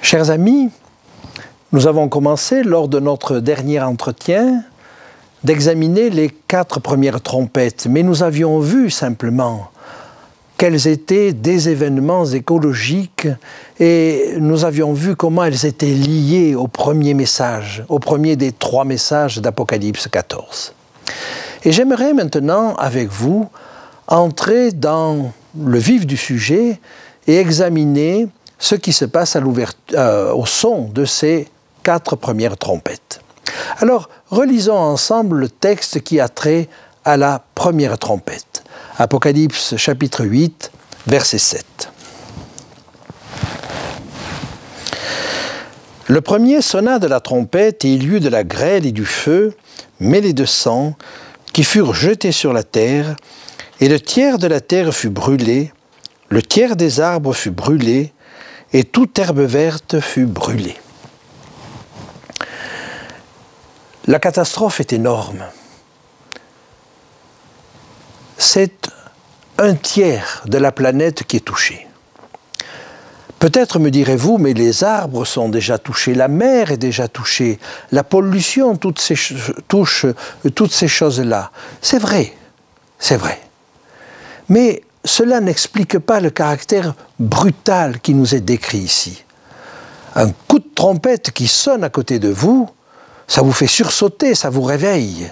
Chers amis, nous avons commencé, lors de notre dernier entretien, d'examiner les 4 premières trompettes, mais nous avions vu simplement quels étaient des événements écologiques et nous avions vu comment elles étaient liées au premier message, au premier des 3 messages d'Apocalypse 14. Et j'aimerais maintenant, avec vous, entrer dans le vif du sujet et examiner ce qui se passe au son de ces 4 premières trompettes. Alors, relisons ensemble le texte qui a trait à la première trompette. Apocalypse chapitre 8, verset 7. Le premier sonna de la trompette et il y eut de la grêle et du feu, mêlés de sang, qui furent jetés sur la terre, et le tiers de la terre fut brûlé, le tiers des arbres fut brûlé, et toute herbe verte fut brûlée. La catastrophe est énorme. C'est un tiers de la planète qui est touché. Peut-être me direz-vous, mais les arbres sont déjà touchés, la mer est déjà touchée, la pollution touche toutes ces choses-là. C'est vrai, c'est vrai. Mais cela n'explique pas le caractère brutal qui nous est décrit ici. Un coup de trompette qui sonne à côté de vous, ça vous fait sursauter, ça vous réveille.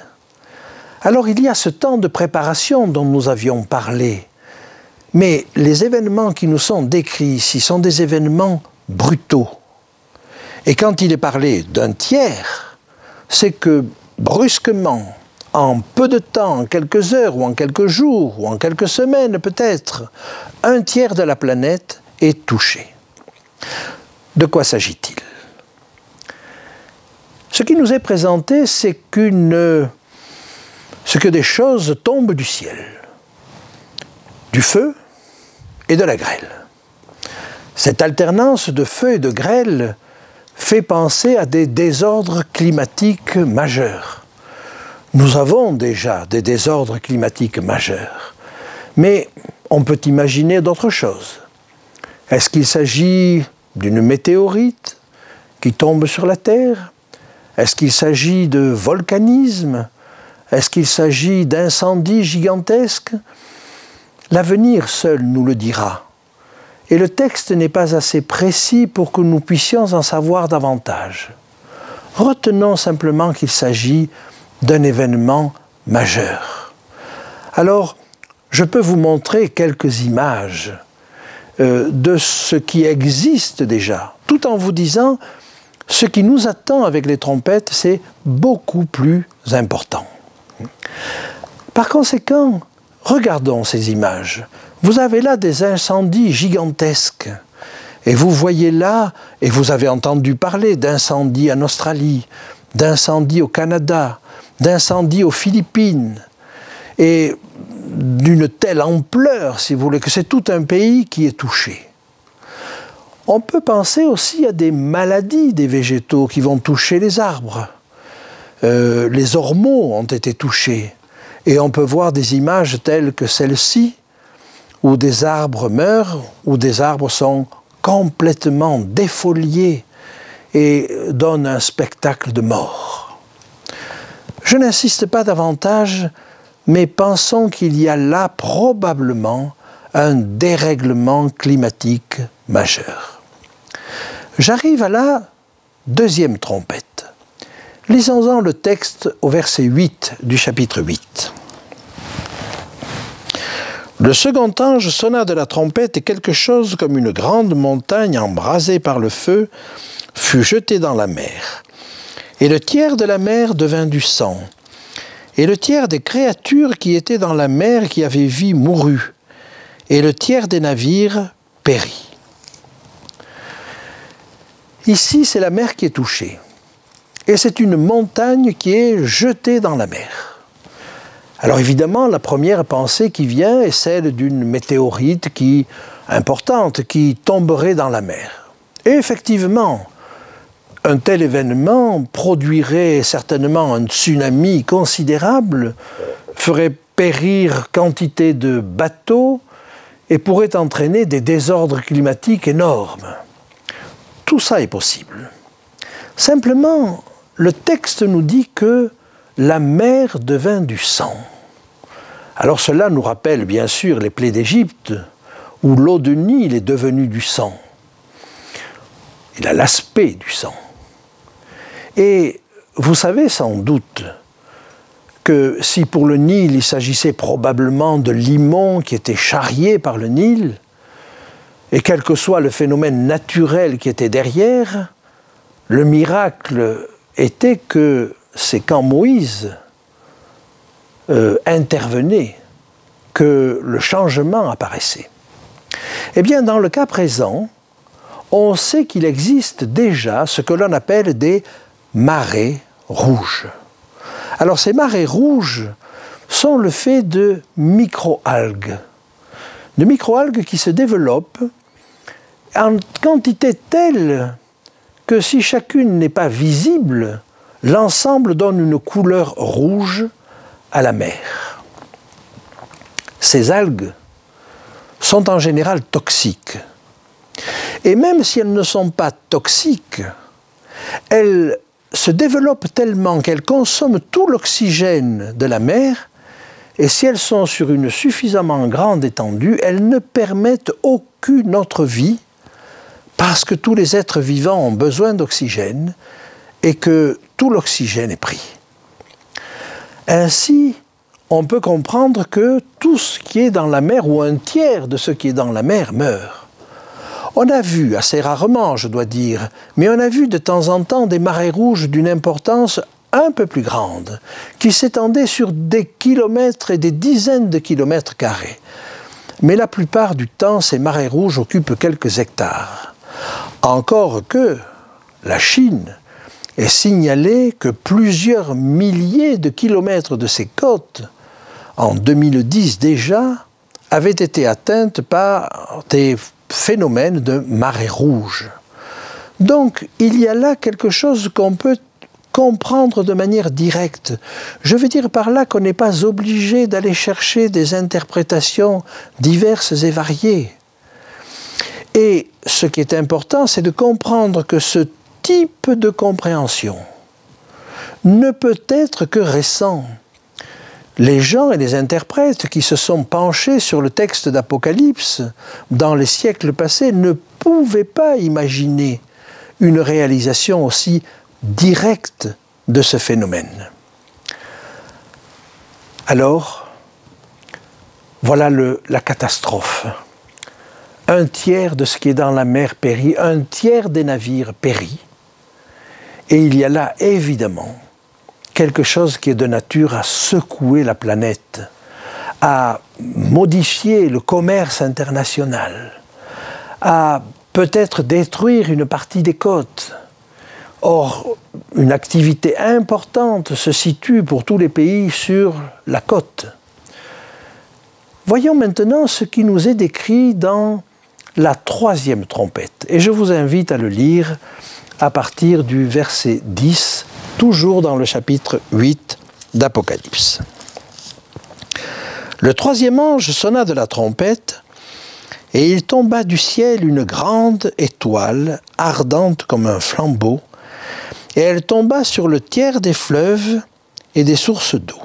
Alors il y a ce temps de préparation dont nous avions parlé. Mais les événements qui nous sont décrits ici sont des événements brutaux. Et quand il est parlé d'un tiers, c'est que brusquement, en peu de temps, en quelques heures, ou en quelques jours, ou en quelques semaines peut-être, un tiers de la planète est touché. De quoi s'agit-il? Ce qui nous est présenté, c'est que des choses tombent du ciel. Du feu et de la grêle. Cette alternance de feu et de grêle fait penser à des désordres climatiques majeurs. Nous avons déjà des désordres climatiques majeurs, mais on peut imaginer d'autres choses. Est-ce qu'il s'agit d'une météorite qui tombe sur la Terre? Est-ce qu'il s'agit de volcanisme? Est-ce qu'il s'agit d'incendies gigantesques? L'avenir seul nous le dira. Et le texte n'est pas assez précis pour que nous puissions en savoir davantage. Retenons simplement qu'il s'agit d'un événement majeur. Alors, je peux vous montrer quelques images de ce qui existe déjà, tout en vous disant ce qui nous attend avec les trompettes, c'est beaucoup plus important. Par conséquent, regardons ces images. Vous avez là des incendies gigantesques. Et vous voyez là, et vous avez entendu parler d'incendies en Australie, d'incendies au Canada, d'incendies aux Philippines, et d'une telle ampleur, si vous voulez, que c'est tout un pays qui est touché. On peut penser aussi à des maladies des végétaux qui vont toucher les arbres. Les ormeaux ont été touchés, et on peut voir des images telles que celle-ci, où des arbres meurent, où des arbres sont complètement défoliés et donnent un spectacle de mort. Je n'insiste pas davantage, mais pensons qu'il y a là probablement un dérèglement climatique majeur. J'arrive à la deuxième trompette. Lisons-en le texte au verset 8 du chapitre 8. Le second ange sonna de la trompette et quelque chose comme une grande montagne embrasée par le feu fut jetée dans la mer. Et le tiers de la mer devint du sang. Et le tiers des créatures qui étaient dans la mer qui avaient vie mourut. Et le tiers des navires périt. Ici, c'est la mer qui est touchée. Et c'est une montagne qui est jetée dans la mer. Alors évidemment, la première pensée qui vient est celle d'une météorite importante qui tomberait dans la mer. Et effectivement, un tel événement produirait certainement un tsunami considérable, ferait périr quantité de bateaux et pourrait entraîner des désordres climatiques énormes. Tout ça est possible. Simplement, le texte nous dit que la mer devint du sang. Alors cela nous rappelle bien sûr les plaies d'Égypte, où l'eau de Nil est devenue du sang. Il a l'aspect du sang. Et vous savez sans doute que si pour le Nil il s'agissait probablement de limons qui étaient charriés par le Nil, et quel que soit le phénomène naturel qui était derrière, le miracle était que c'est quand Moïse intervenait que le changement apparaissait. Eh bien, dans le cas présent, on sait qu'il existe déjà ce que l'on appelle des marées rouges. Alors ces marées rouges sont le fait de microalgues qui se développent en quantité telle que si chacune n'est pas visible, l'ensemble donne une couleur rouge à la mer. Ces algues sont en général toxiques. Et même si elles ne sont pas toxiques, elles se développent tellement qu'elles consomment tout l'oxygène de la mer, et si elles sont sur une suffisamment grande étendue, elles ne permettent aucune autre vie, parce que tous les êtres vivants ont besoin d'oxygène, et que tout l'oxygène est pris. Ainsi, on peut comprendre que tout ce qui est dans la mer, ou un tiers de ce qui est dans la mer, meurt. On a vu, assez rarement je dois dire, mais on a vu de temps en temps des marées rouges d'une importance un peu plus grande, qui s'étendaient sur des kilomètres et des dizaines de kilomètres carrés. Mais la plupart du temps, ces marées rouges occupent quelques hectares. Encore que la Chine ait signalé que plusieurs milliers de kilomètres de ses côtes, en 2010 déjà, avaient été atteintes par des phénomène de marée rouge. Donc, il y a là quelque chose qu'on peut comprendre de manière directe. Je veux dire par là qu'on n'est pas obligé d'aller chercher des interprétations diverses et variées. Et ce qui est important, c'est de comprendre que ce type de compréhension ne peut être que récent. Les gens et les interprètes qui se sont penchés sur le texte d'Apocalypse dans les siècles passés ne pouvaient pas imaginer une réalisation aussi directe de ce phénomène. Alors, voilà la catastrophe. Un tiers de ce qui est dans la mer périt, un tiers des navires périt. Et il y a là, évidemment, quelque chose qui est de nature à secouer la planète, à modifier le commerce international, à peut-être détruire une partie des côtes. Or, une activité importante se situe pour tous les pays sur la côte. Voyons maintenant ce qui nous est décrit dans la troisième trompette. Et je vous invite à le lire à partir du verset 10, toujours dans le chapitre 8 d'Apocalypse. Le troisième ange sonna de la trompette, et il tomba du ciel une grande étoile, ardente comme un flambeau, et elle tomba sur le tiers des fleuves et des sources d'eau.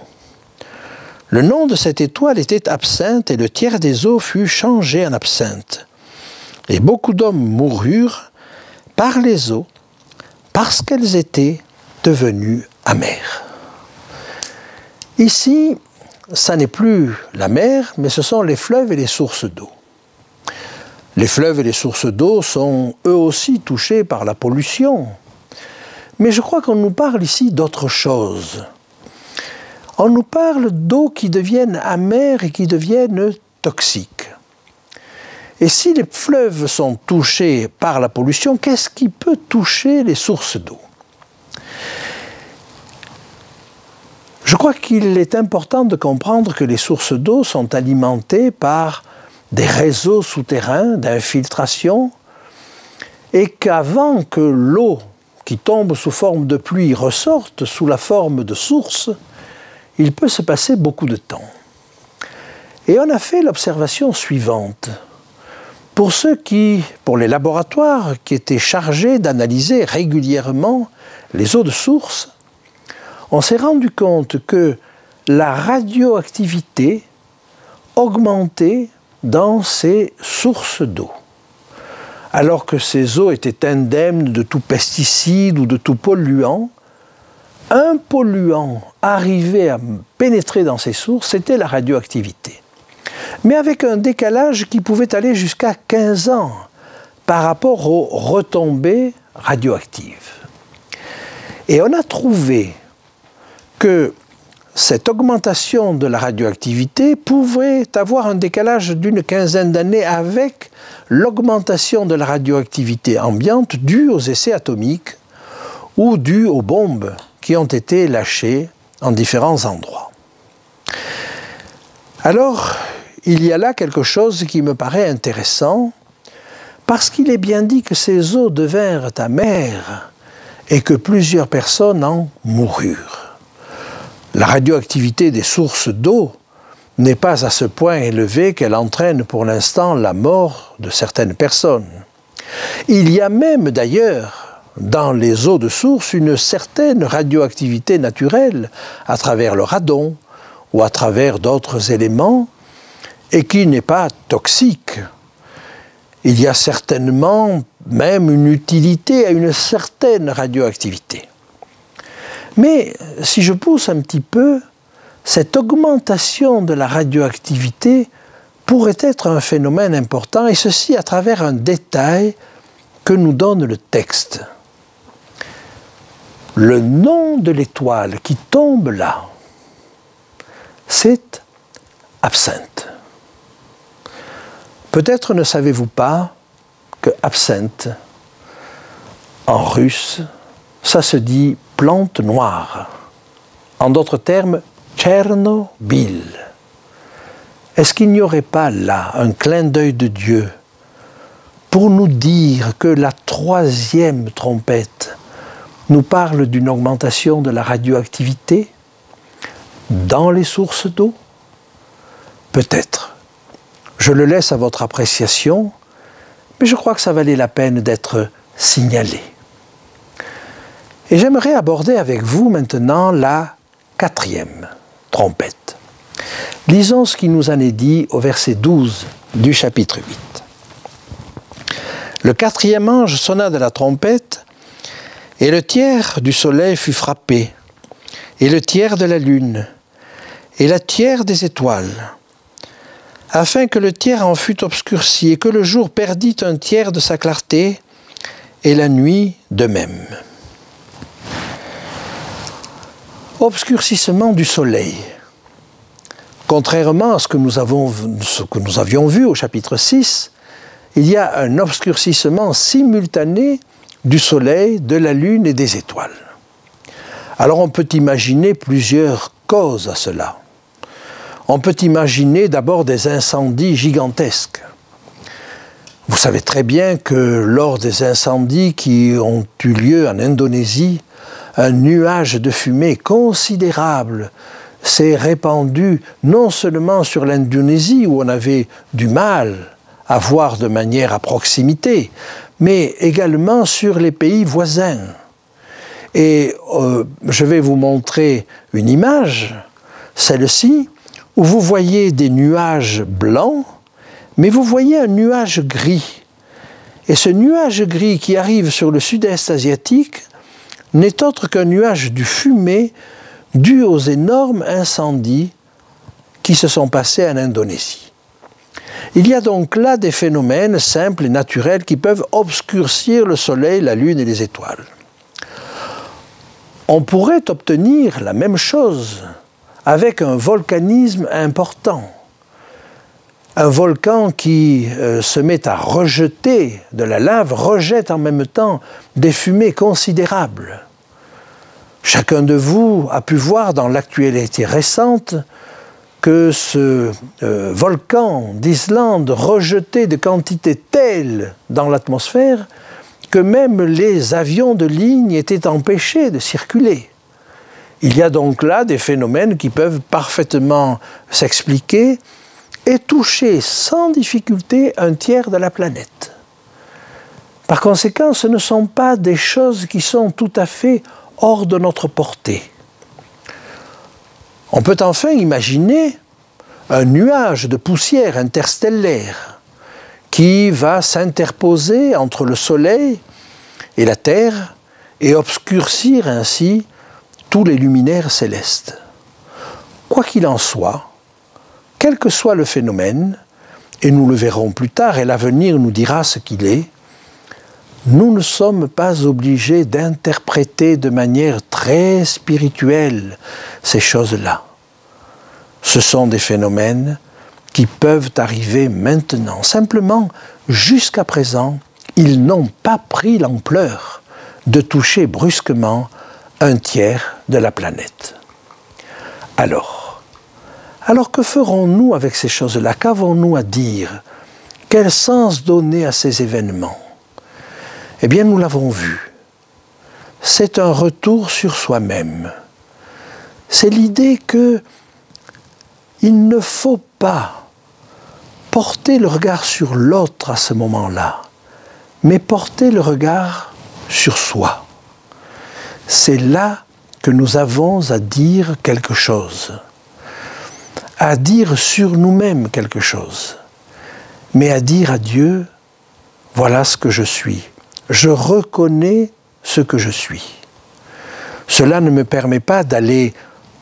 Le nom de cette étoile était absinthe, et le tiers des eaux fut changé en absinthe. Et beaucoup d'hommes moururent par les eaux, parce qu'elles étaient devenues amère. Ici, ça n'est plus la mer, mais ce sont les fleuves et les sources d'eau. Les fleuves et les sources d'eau sont eux aussi touchés par la pollution. Mais je crois qu'on nous parle ici d'autre chose. On nous parle d'eau qui deviennent amères et qui deviennent toxiques. Et si les fleuves sont touchés par la pollution, qu'est-ce qui peut toucher les sources d'eau? Je crois qu'il est important de comprendre que les sources d'eau sont alimentées par des réseaux souterrains d'infiltration et qu'avant que l'eau qui tombe sous forme de pluie ressorte sous la forme de source, il peut se passer beaucoup de temps. Et on a fait l'observation suivante. Pour les laboratoires qui étaient chargés d'analyser régulièrement les eaux de source, on s'est rendu compte que la radioactivité augmentait dans ces sources d'eau. Alors que ces eaux étaient indemnes de tout pesticide ou de tout polluant, un polluant arrivait à pénétrer dans ces sources, c'était la radioactivité. Mais avec un décalage qui pouvait aller jusqu'à 15 ans par rapport aux retombées radioactives. Et on a trouvé que cette augmentation de la radioactivité pouvait avoir un décalage d'une quinzaine d'années avec l'augmentation de la radioactivité ambiante due aux essais atomiques ou due aux bombes qui ont été lâchées en différents endroits. Alors, il y a là quelque chose qui me paraît intéressant, parce qu'il est bien dit que ces eaux devinrent amères et que plusieurs personnes en moururent. La radioactivité des sources d'eau n'est pas à ce point élevée qu'elle entraîne pour l'instant la mort de certaines personnes. Il y a même d'ailleurs dans les eaux de source une certaine radioactivité naturelle à travers le radon ou à travers d'autres éléments et qui n'est pas toxique. Il y a certainement même une utilité à une certaine radioactivité. Mais si je pousse un petit peu, cette augmentation de la radioactivité pourrait être un phénomène important, et ceci à travers un détail que nous donne le texte. Le nom de l'étoile qui tombe là, c'est absinthe. Peut-être ne savez-vous pas que absinthe, en russe, ça se dit plante noire. En d'autres termes, Tchernobyl. Est-ce qu'il n'y aurait pas là un clin d'œil de Dieu pour nous dire que la troisième trompette nous parle d'une augmentation de la radioactivité dans les sources d'eau? Peut-être. Je le laisse à votre appréciation, mais je crois que ça valait la peine d'être signalé. Et j'aimerais aborder avec vous maintenant la quatrième trompette. Lisons ce qui nous en est dit au verset 12 du chapitre 8. Le quatrième ange sonna de la trompette, et le tiers du soleil fut frappé, et le tiers de la lune, et le tiers des étoiles, afin que le tiers en fût obscurci, et que le jour perdît un tiers de sa clarté, et la nuit de même. Obscurcissement du soleil. Contrairement à ce que nous avions vu au chapitre 6, il y a un obscurcissement simultané du soleil, de la lune et des étoiles. Alors on peut imaginer plusieurs causes à cela. On peut imaginer d'abord des incendies gigantesques. Vous savez très bien que lors des incendies qui ont eu lieu en Indonésie, un nuage de fumée considérable s'est répandu non seulement sur l'Indonésie où on avait du mal à voir de manière à proximité, mais également sur les pays voisins. Et je vais vous montrer une image, celle-ci, où vous voyez des nuages blancs, mais vous voyez un nuage gris. Et ce nuage gris qui arrive sur le sud-est asiatique n'est autre qu'un nuage de fumée dû aux énormes incendies qui se sont passés en Indonésie. Il y a donc là des phénomènes simples et naturels qui peuvent obscurcir le soleil, la lune et les étoiles. On pourrait obtenir la même chose avec un volcanisme important. Un volcan qui se met à rejeter de la lave, rejette en même temps des fumées considérables. Chacun de vous a pu voir dans l'actualité récente que ce volcan d'Islande rejetait de quantités telles dans l'atmosphère que même les avions de ligne étaient empêchés de circuler. Il y a donc là des phénomènes qui peuvent parfaitement s'expliquer et toucher sans difficulté un tiers de la planète. Par conséquent, ce ne sont pas des choses qui sont tout à fait hors de notre portée. On peut enfin imaginer un nuage de poussière interstellaire qui va s'interposer entre le Soleil et la Terre et obscurcir ainsi tous les luminaires célestes. Quoi qu'il en soit, quel que soit le phénomène, et nous le verrons plus tard, et l'avenir nous dira ce qu'il est, nous ne sommes pas obligés d'interpréter de manière très spirituelle ces choses-là. Ce sont des phénomènes qui peuvent arriver maintenant. Simplement, jusqu'à présent, ils n'ont pas pris l'ampleur de toucher brusquement un tiers de la planète. Alors que ferons-nous avec ces choses-là? Qu'avons-nous à dire? Quel sens donner à ces événements? Eh bien, nous l'avons vu. C'est un retour sur soi-même. C'est l'idée que il ne faut pas porter le regard sur l'autre à ce moment-là, mais porter le regard sur soi. C'est là que nous avons à dire quelque chose, à dire sur nous-mêmes quelque chose, mais à dire à Dieu, voilà ce que je suis. Je reconnais ce que je suis. Cela ne me permet pas d'aller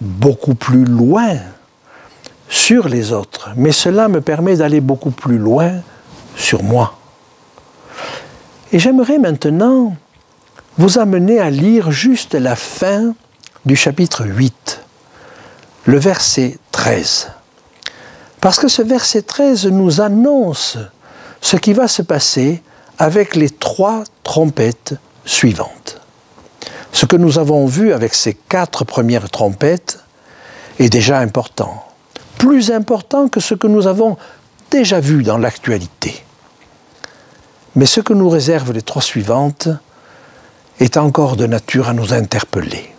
beaucoup plus loin sur les autres, mais cela me permet d'aller beaucoup plus loin sur moi. Et j'aimerais maintenant vous amener à lire juste la fin du chapitre 8, le verset 13. Parce que ce verset 13 nous annonce ce qui va se passer avec les 3 trompettes suivantes. Ce que nous avons vu avec ces 4 premières trompettes est déjà important. Plus important que ce que nous avons déjà vu dans l'actualité. Mais ce que nous réservent les 3 suivantes est encore de nature à nous interpeller.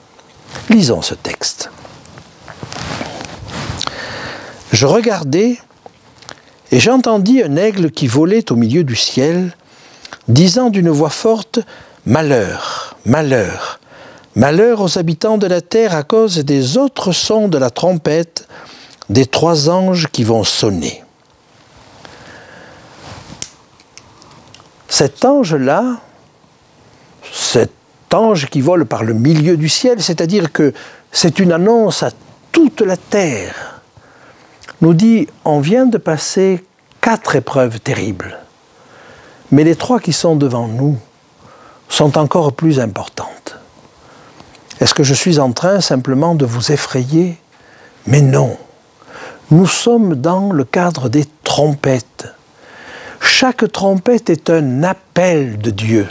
Lisons ce texte. Je regardais et j'entendis un aigle qui volait au milieu du ciel, disant d'une voix forte « Malheur, malheur, malheur aux habitants de la terre à cause des autres sons de la trompette des 3 anges qui vont sonner. » Cet ange-là, cet ange qui vole par le milieu du ciel, c'est-à-dire que c'est une annonce à toute la terre, nous dit on vient de passer 4 épreuves terribles, mais les 3 qui sont devant nous sont encore plus importantes. Est-ce que je suis en train simplement de vous effrayer? Mais non. Nous sommes dans le cadre des trompettes. Chaque trompette est un appel de Dieu.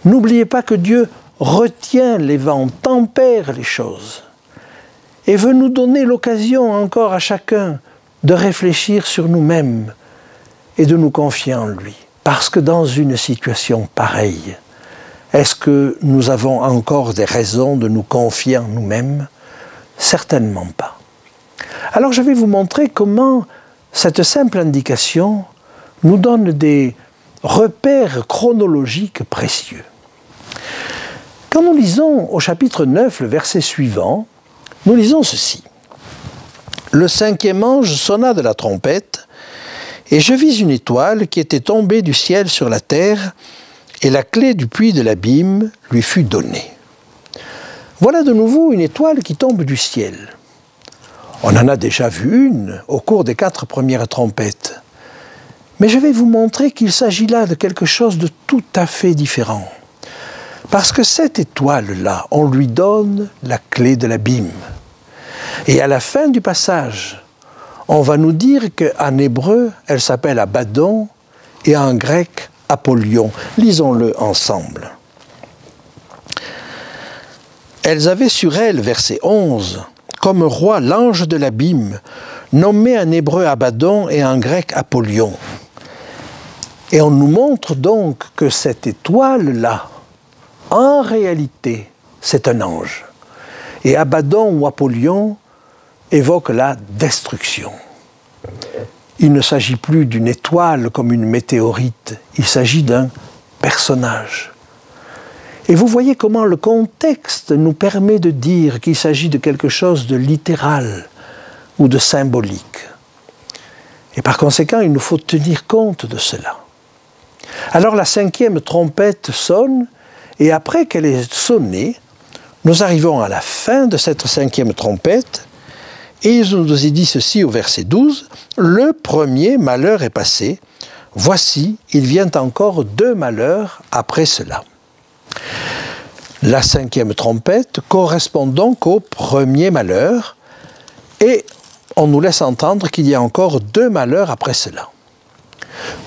N'oubliez pas que Dieu retient les vents, tempère les choses et veut nous donner l'occasion encore à chacun de réfléchir sur nous-mêmes et de nous confier en lui. Parce que dans une situation pareille, est-ce que nous avons encore des raisons de nous confier en nous-mêmes? Certainement pas. Alors je vais vous montrer comment cette simple indication nous donne des repères chronologiques précieux. Quand nous lisons au chapitre 9, le verset suivant, nous lisons ceci. « Le 5e ange sonna de la trompette, et je vis une étoile qui était tombée du ciel sur la terre, et la clé du puits de l'abîme lui fut donnée. Voilà de nouveau une étoile qui tombe du ciel. On en a déjà vu une au cours des 4 premières trompettes. Mais je vais vous montrer qu'il s'agit là de quelque chose de tout à fait différent. Parce que cette étoile-là, on lui donne la clé de l'abîme. Et à la fin du passage, on va nous dire qu'en hébreu, elle s'appelle Abaddon et en grec, Apollyon. Lisons-le ensemble. Elles avaient sur elles, verset 11, comme roi l'ange de l'abîme, nommé en hébreu Abaddon et en grec Apollyon. Et on nous montre donc que cette étoile-là, en réalité, c'est un ange. Et Abaddon ou Apollyon évoque la destruction. Il ne s'agit plus d'une étoile comme une météorite, il s'agit d'un personnage. Et vous voyez comment le contexte nous permet de dire qu'il s'agit de quelque chose de littéral ou de symbolique. Et par conséquent, il nous faut tenir compte de cela. Alors la 5e trompette sonne, et après qu'elle ait sonné, nous arrivons à la fin de cette 5e trompette, et il nous est dit ceci au verset 12, « Le premier malheur est passé, voici, il vient encore 2 malheurs après cela. » La 5e trompette correspond donc au premier malheur, et on nous laisse entendre qu'il y a encore 2 malheurs après cela.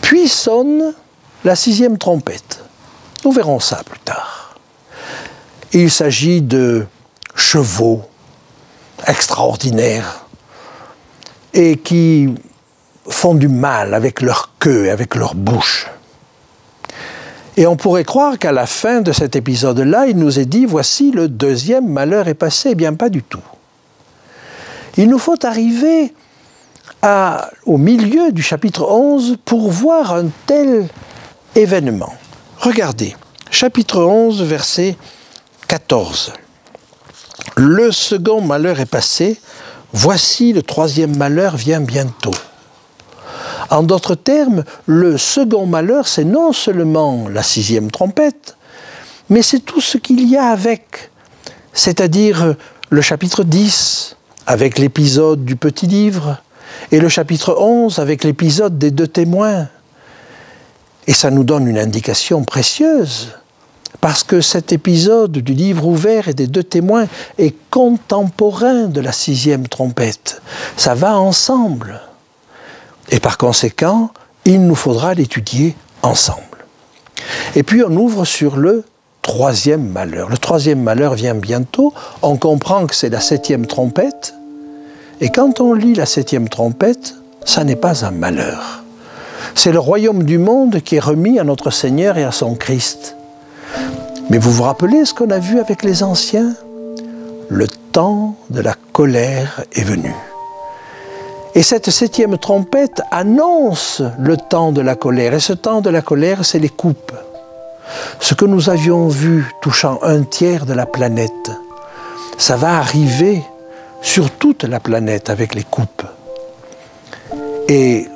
Puis sonne la 6e trompette. Nous verrons ça plus tard. Il s'agit de chevaux extraordinaires et qui font du mal avec leur queue et avec leur bouche. Et on pourrait croire qu'à la fin de cet épisode-là, il nous est dit, voici le 2e malheur est passé. Eh bien, pas du tout. Il nous faut arriver au milieu du chapitre 11 pour voir un tel événement. Regardez, chapitre 11, verset 14. Le second malheur est passé, voici le 3e malheur vient bientôt. En d'autres termes, le second malheur, c'est non seulement la 6e trompette, mais c'est tout ce qu'il y a avec, c'est-à-dire le chapitre 10, avec l'épisode du petit livre, et le chapitre 11, avec l'épisode des 2 témoins. Et ça nous donne une indication précieuse, parce que cet épisode du livre ouvert et des 2 témoins est contemporain de la 6e trompette. Ça va ensemble. Et par conséquent, il nous faudra l'étudier ensemble. Et puis on ouvre sur le 3e malheur. Le 3e malheur vient bientôt. On comprend que c'est la 7e trompette. Et quand on lit la 7e trompette, ça n'est pas un malheur. C'est le royaume du monde qui est remis à notre Seigneur et à son Christ. Mais vous vous rappelez ce qu'on a vu avec les anciens? Le temps de la colère est venu. Et cette 7e trompette annonce le temps de la colère. Et ce temps de la colère, c'est les coupes. Ce que nous avions vu touchant 1/3 de la planète, ça va arriver sur toute la planète avec les coupes. Et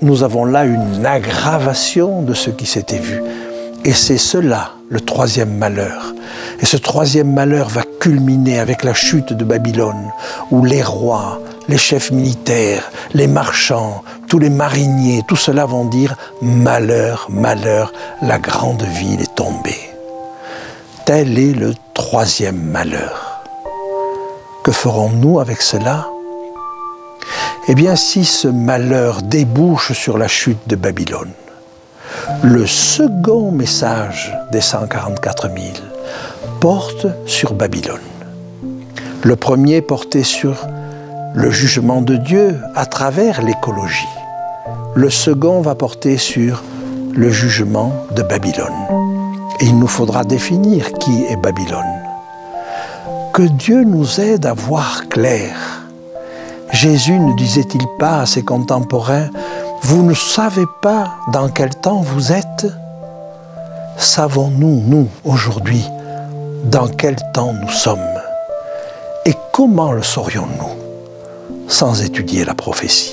nous avons là une aggravation de ce qui s'était vu. Et c'est cela, le 3e malheur. Et ce 3e malheur va culminer avec la chute de Babylone, où les rois, les chefs militaires, les marchands, tous les mariniers, tout cela vont dire « Malheur, malheur, la grande ville est tombée ». Tel est le 3e malheur. Que ferons-nous avec cela? Eh bien, si ce malheur débouche sur la chute de Babylone, le second message des 144 000 porte sur Babylone. Le premier portait sur le jugement de Dieu à travers l'écologie. Le second va porter sur le jugement de Babylone. Et il nous faudra définir qui est Babylone. Que Dieu nous aide à voir clair. Jésus ne disait-il pas à ses contemporains « Vous ne savez pas dans quel temps vous êtes ?» Savons-nous, nous, aujourd'hui, dans quel temps nous sommes? Et comment le saurions-nous sans étudier la prophétie?